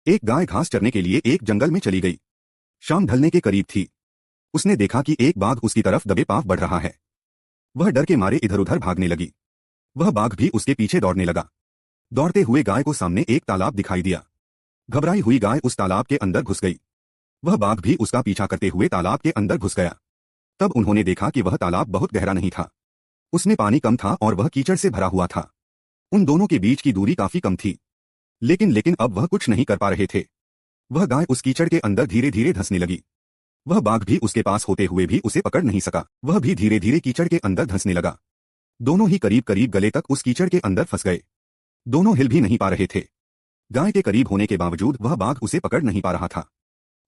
एक गाय घास चरने के लिए एक जंगल में चली गई। शाम ढलने के करीब थी। उसने देखा कि एक बाघ उसकी तरफ दबे पांव बढ़ रहा है। वह डर के मारे इधर उधर भागने लगी। वह बाघ भी उसके पीछे दौड़ने लगा। दौड़ते हुए गाय को सामने एक तालाब दिखाई दिया। घबराई हुई गाय उस तालाब के अंदर घुस गई। वह बाघ भी उसका पीछा करते हुए तालाब के अंदर घुस गया। तब उन्होंने देखा कि वह तालाब बहुत गहरा नहीं था। उसमें पानी कम था और वह कीचड़ से भरा हुआ था। उन दोनों के बीच की दूरी काफी कम थी। लेकिन अब वह कुछ नहीं कर पा रहे थे। वह गाय उस कीचड़ के अंदर धीरे धीरे धंसने लगी। वह बाघ भी उसके पास होते हुए भी उसे पकड़ नहीं सका। वह भी धीरे धीरे कीचड़ के अंदर धंसने लगा। दोनों ही करीब करीब गले तक उस कीचड़ के अंदर फंस गए। दोनों हिल भी नहीं पा रहे थे। गाय के करीब होने के बावजूद वह बाघ उसे पकड़ नहीं पा रहा था।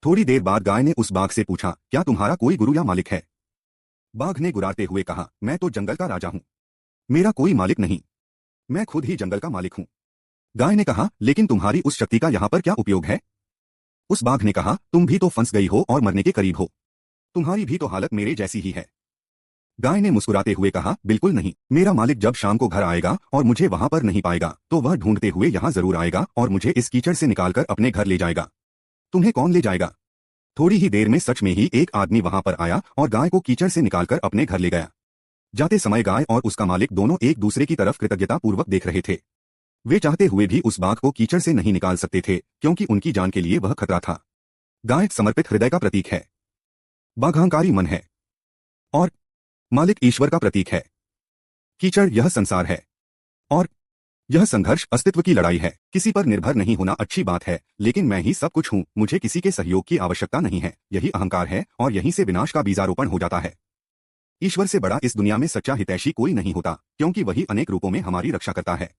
थोड़ी देर बाद गाय ने उस बाघ से पूछा, क्या तुम्हारा कोई गुरु या मालिक है? बाघ ने गुर्राते हुए कहा, मैं तो जंगल का राजा हूं। मेरा कोई मालिक नहीं। मैं खुद ही जंगल का मालिक हूं। गाय ने कहा, लेकिन तुम्हारी उस शक्ति का यहाँ पर क्या उपयोग है? उस बाघ ने कहा, तुम भी तो फंस गई हो और मरने के करीब हो। तुम्हारी भी तो हालत मेरे जैसी ही है। गाय ने मुस्कुराते हुए कहा, बिल्कुल नहीं। मेरा मालिक जब शाम को घर आएगा और मुझे वहां पर नहीं पाएगा तो वह ढूंढते हुए यहाँ जरूर आएगा और मुझे इस कीचड़ से निकालकर अपने घर ले जाएगा। तुम्हें कौन ले जाएगा? थोड़ी ही देर में सच में ही एक आदमी वहां पर आया और गाय को कीचड़ से निकालकर अपने घर ले गया। जाते समय गाय और उसका मालिक दोनों एक दूसरे की तरफ कृतज्ञता पूर्वक देख रहे थे। वे चाहते हुए भी उस बाघ को कीचड़ से नहीं निकाल सकते थे क्योंकि उनकी जान के लिए वह खतरा था। गाय समर्पित हृदय का प्रतीक है। बाघ अहंकारी मन है और मालिक ईश्वर का प्रतीक है। कीचड़ यह संसार है और यह संघर्ष अस्तित्व की लड़ाई है। किसी पर निर्भर नहीं होना अच्छी बात है, लेकिन मैं ही सब कुछ हूँ, मुझे किसी के सहयोग की आवश्यकता नहीं है, यही अहंकार है और यहीं से विनाश का बीजारोपण हो जाता है। ईश्वर से बड़ा इस दुनिया में सच्चा हितैषी कोई नहीं होता, क्योंकि वही अनेक रूपों में हमारी रक्षा करता है।